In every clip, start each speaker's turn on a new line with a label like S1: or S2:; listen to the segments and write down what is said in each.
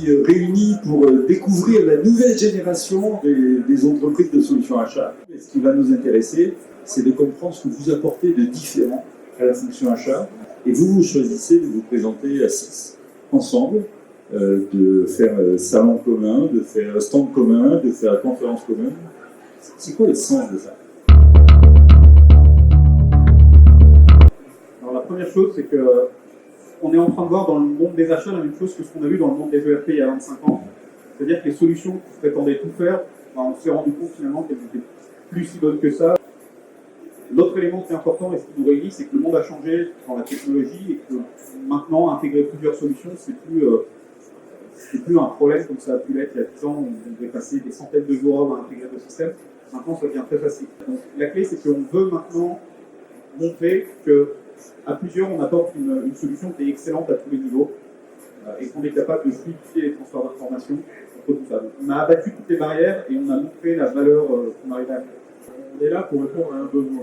S1: ici réunis pour découvrir la nouvelle génération des entreprises de solutions achat. Et ce qui va nous intéresser, c'est de comprendre ce que vous apportez de différent à la fonction achat. Et vous choisissez de vous présenter à 6 ensemble, de faire salon commun, de faire stand commun, de faire conférence commune. C'est quoi le sens de ça?
S2: Alors la première chose, c'est que on est en train de voir dans le monde des achats la même chose que ce qu'on a vu dans le monde des ERP il y a 25 ans. C'est-à-dire que les solutions qui prétendaient tout faire, on s'est rendu compte finalement qu'elles n'étaient plus si bonnes que ça. L'autre élément qui est important et ce qui nous réunit, c'est que le monde a changé dans la technologie et que maintenant, intégrer plusieurs solutions, c'est plus un problème comme ça a pu l'être il y a 10 ans, où on devait passer des centaines de jours à intégrer le système. Maintenant, ça devient très facile. Donc, la clé, c'est qu'on veut maintenant montrer qu'à plusieurs, on apporte une solution qui est excellente à tous les niveaux et qu'on est capable de fluidifier les transferts d'informations entre tout ça. Donc, on a abattu toutes les barrières et on a montré la valeur qu'on arrivait à faire.
S3: On est là pour répondre à un besoin.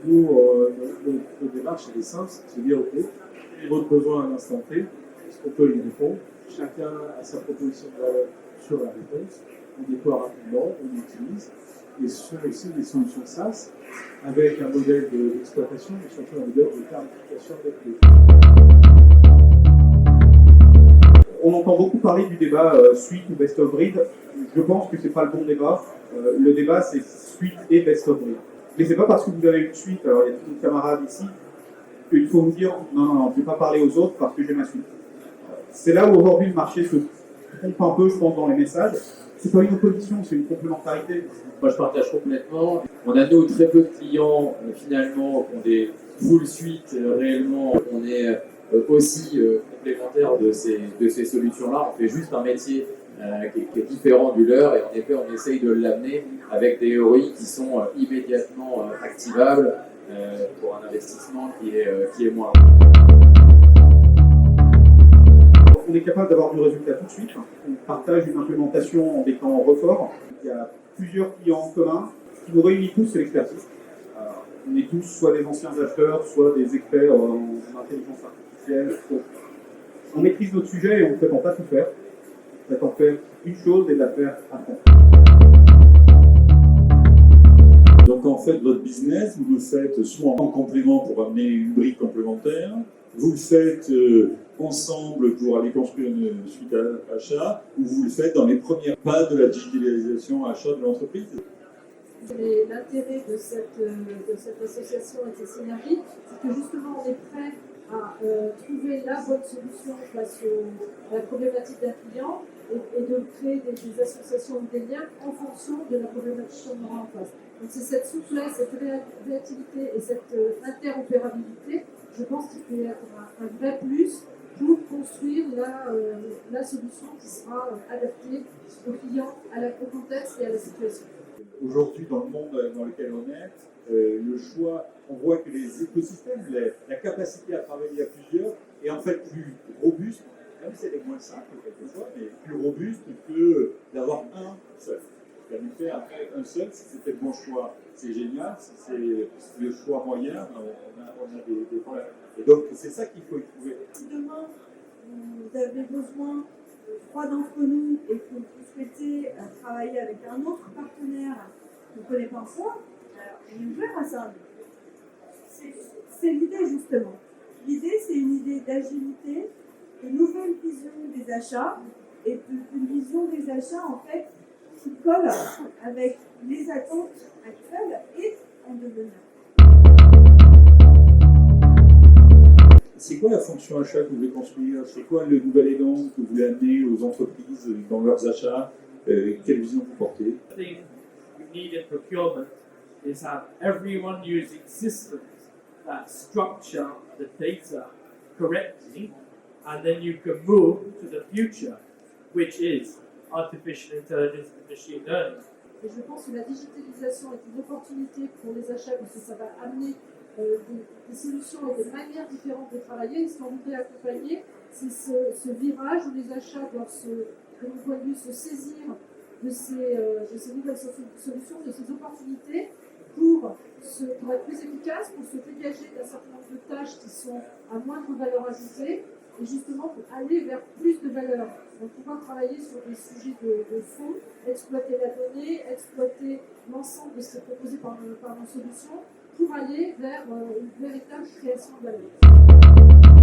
S3: Nous, notre démarche, elle est simple, c'est de dire, OK, quel est votre besoin à l'instant T, est-ce qu'on peut y répondre? Chacun a sa proposition de valeur sur la réponse, on déploie rapidement, on utilise, et ce sont aussi des solutions SaaS, avec un modèle d'exploitation, mais surtout un modèle de tarification avec les...
S2: On entend beaucoup parler du débat suite ou best of breed. Je pense que c'est pas le bon débat. Le débat, c'est suite et best of breed. Mais c'est pas parce que vous avez une suite, alors il y a tous nos camarades ici, qu'il faut vous dire non, je ne vais pas parler aux autres parce que j'ai ma suite. C'est là où aujourd'hui le marché se trompe un peu, je pense, dans les messages. C'est pas une opposition, c'est une complémentarité.
S4: Moi, je partage complètement. On a, nous, très peu de clients, finalement, qui ont des full suites réellement. On est aussi complémentaires de ces solutions-là. On fait juste un métier qui est différent du leur, et en effet, on essaye de l'amener avec des ROI qui sont immédiatement activables pour un investissement qui est moindre.
S2: On est capable d'avoir du résultat tout de suite. On partage une implémentation en des temps records. Il y a plusieurs clients en commun. Ce qui nous réunit tous, c'est l'expertise. On est tous soit des anciens acheteurs, soit des experts en intelligence artificielle. On maîtrise notre sujet et on ne prétend pas tout faire. On prétend faire une chose et de la faire à fond.
S1: Donc en fait, votre business, vous le faites soit en complément pour amener une brique complémentaire, vous le faites ensemble pour aller construire une suite à achat, ou vous le faites dans les premiers pas de la digitalisation achat de l'entreprise.
S5: L'intérêt de cette association et de ces synergies, c'est que justement on est prêt à trouver la bonne solution face à la problématique d'un client et de créer des associations ou des liens en fonction de la problématique qu'on aura en face. Donc c'est cette souplesse, cette réactivité et cette interopérabilité, je pense qu'il peut être un vrai plus pour construire la solution qui sera adaptée au client, au contexte et à la situation.
S1: Aujourd'hui, dans le monde dans lequel on est, le choix, on voit que les écosystèmes, la capacité à travailler à plusieurs est en fait plus robuste, même si elle est moins simple quelquefois, mais plus robuste que d'avoir un seul. Planifier après un seul, si c'était le bon choix, c'est génial. Si c'est le choix moyen, on a des problèmes. Et donc, c'est ça qu'il faut y trouver.
S6: Si demain, vous avez besoin de 3 d'entre nous et que vous souhaitez travailler avec un autre partenaire qui ne connaît pas encore, on est ouvert à ça. C'est l'idée, justement. L'idée, c'est une idée d'agilité, de nouvelle vision des achats et d'une vision des achats, en fait, qui colle avec les attentes actuelles et en devenir.
S1: C'est quoi la fonction achat que vous voulez construire? C'est quoi le nouvel élan que vous voulez amener aux entreprises dans leurs achats? Quelle vision vous portez?
S7: The thing you need in procurement is have everyone using systems that structure the data correctly, and then you can move to the future, which is artificial intelligence and machine learning.
S5: Et je pense que la digitalisation est une opportunité pour les achats parce que ça va amener des solutions et des manières différentes de travailler. Et ce qu'on voudrait accompagner, c'est ce virage où les achats doivent, de mon point de vue, se saisir de ces nouvelles solutions, de ces opportunités pour être plus efficace, pour se dégager d'un certain nombre de tâches qui sont à moindre valeur ajoutée, et justement pour aller vers plus de valeur. Donc pouvoir travailler sur des sujets de fond, exploiter la donnée, exploiter l'ensemble de ce qui est proposé par nos solutions, pour aller vers une véritable création de valeur.